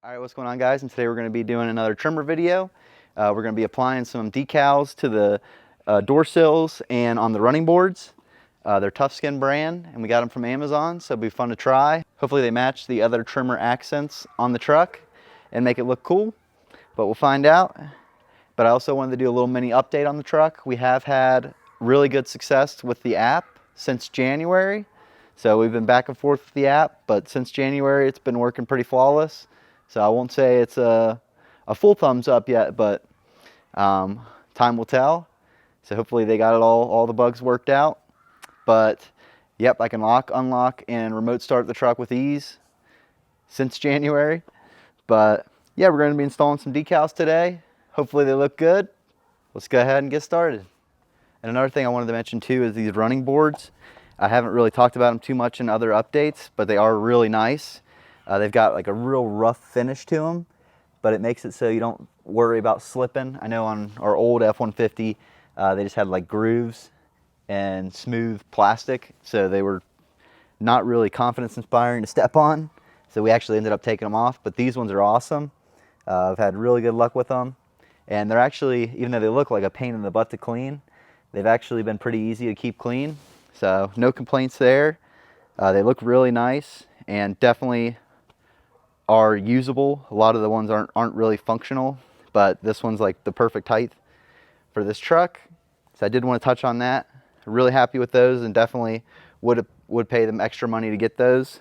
All right, what's going on, guys? And today we're going to be doing another trimmer video. We're going to be applying some decals to the door sills and on the running boards. They're Toughskin brand, and we got them from Amazon, so it'll be fun to try. Hopefully they match the other trimmer accents on the truck and make it look cool, but we'll find out. But I also wanted to do a little mini update on the truck. We have had really good success with the app since January. So we've been back and forth with the app, but since January it's been working pretty flawless. So I won't say it's a full thumbs up yet, but time will tell. So hopefully they got it all the bugs worked out. But yep, I can lock, unlock, and remote start the truck with ease since January. But yeah, we're going to be installing some decals today. Hopefully they look good. Let's go ahead and get started. And another thing I wanted to mention too is these running boards. I haven't really talked about them too much in other updates, but they are really nice. They've got like a real rough finish to them, but it makes it so you don't worry about slipping. I know on our old F150, they just had like grooves and smooth plastic, so they were not really confidence inspiring to step on. So we actually ended up taking them off, but these ones are awesome. I've had really good luck with them. And they're actually, even though they look like a pain in the butt to clean, they've actually been pretty easy to keep clean. So no complaints there. They look really nice and definitely are usable. A lot of the ones aren't really functional, but this one's like the perfect height for this truck. So I did want to touch on that. Really happy with those, and definitely would pay them extra money to get those.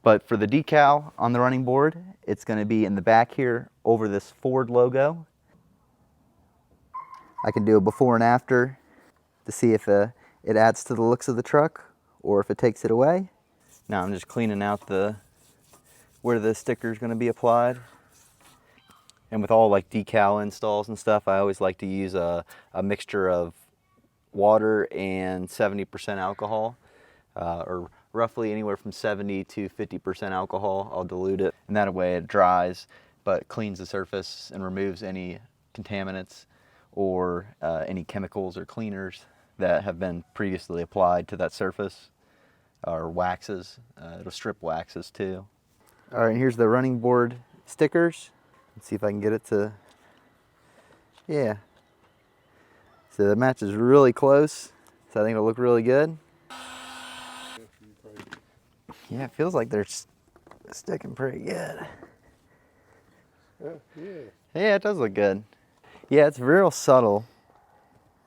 But for the decal on the running board, it's going to be in the back here over this Ford logo. I can do a before and after to see if it adds to the looks of the truck or if it takes it away. Now I'm just cleaning out where the sticker is going to be applied. And with all like decal installs and stuff, I always like to use a mixture of water and 70% alcohol, or roughly anywhere from 70 to 50% alcohol. I'll dilute it, and that way it dries, but cleans the surface and removes any contaminants or any chemicals or cleaners that have been previously applied to that surface, or waxes. It'll strip waxes too. All right, here's the running board stickers. Let's see if I can get it to, yeah. So the match is really close, so I think it'll look really good. Yeah, it feels like they're sticking pretty good. Yeah, it does look good. Yeah, it's real subtle.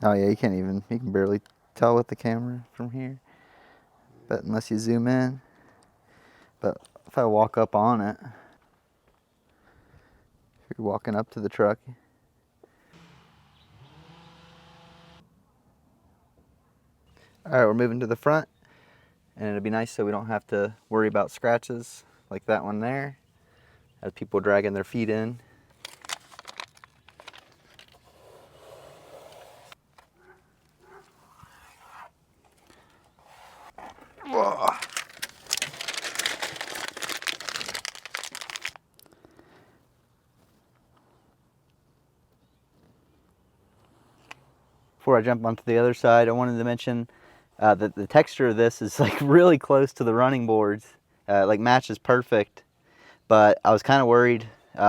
Oh yeah, you can barely tell with the camera from here, but unless you zoom in. But if I walk up on it, if you're walking up to the truck, all right, we're moving to the front, and it'll be nice so we don't have to worry about scratches like that one there as people dragging their feet in. Whoa. Before I jump onto the other side, I wanted to mention that the texture of this is like really close to the running boards. Like matches perfect, but I was kind of worried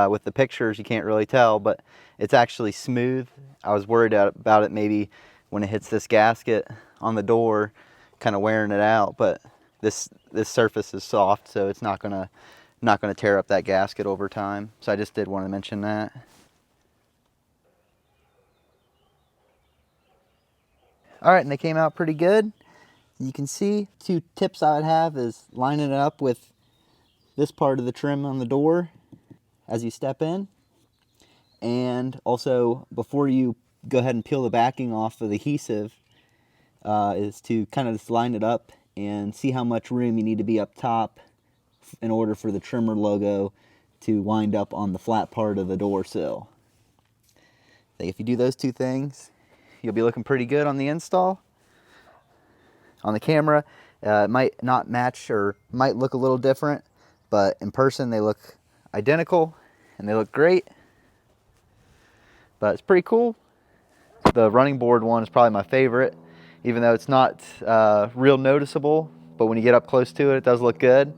with the pictures. You can't really tell, but it's actually smooth. I was worried about it maybe when it hits this gasket on the door, kind of wearing it out. But this surface is soft, so it's not gonna tear up that gasket over time. So I just did want to mention that. All right, and they came out pretty good. You can see, two tips I would have is lining it up with this part of the trim on the door as you step in. And also, before you go ahead and peel the backing off of the adhesive, is to kind of just line it up and see how much room you need to be up top in order for the trimmer logo to wind up on the flat part of the door sill. So if you do those two things, you'll be looking pretty good on the install. On the camera, it might not match or might look a little different, but in person they look identical and they look great. But it's pretty cool. The running board one is probably my favorite, even though it's not real noticeable, but when you get up close to it, it does look good.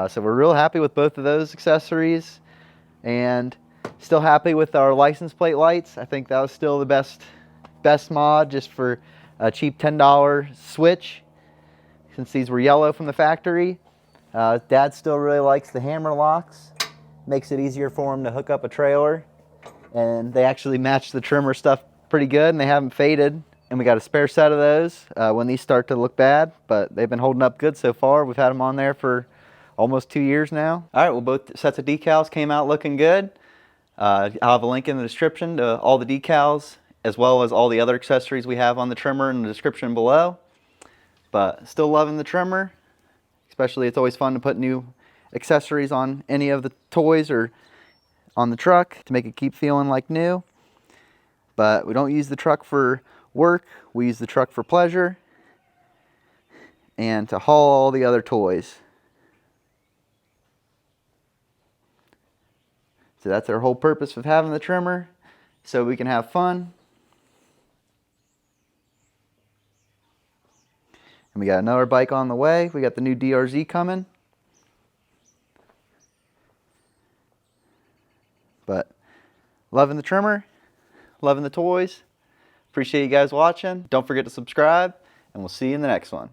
So we're real happy with both of those accessories, and still happy with our license plate lights. I think that was still the best mod, just for a cheap $10 switch, since these were yellow from the factory. Dad still really likes the hammer locks. Makes it easier for him to hook up a trailer, and they actually match the trimmer stuff pretty good, and they haven't faded. And we got a spare set of those when these start to look bad, but they've been holding up good so far. We've had them on there for almost 2 years now. All right, well, both sets of decals came out looking good. I'll have a link in the description to all the decals, as well as all the other accessories we have on the trimmer in the description below. But still loving the trimmer, especially it's always fun to put new accessories on any of the toys or on the truck to make it keep feeling like new. But we don't use the truck for work, we use the truck for pleasure and to haul all the other toys. So that's our whole purpose of having the trimmer, so we can have fun. And we got another bike on the way. We got the new DRZ coming. But loving the trimmer, loving the toys. Appreciate you guys watching. Don't forget to subscribe, and we'll see you in the next one.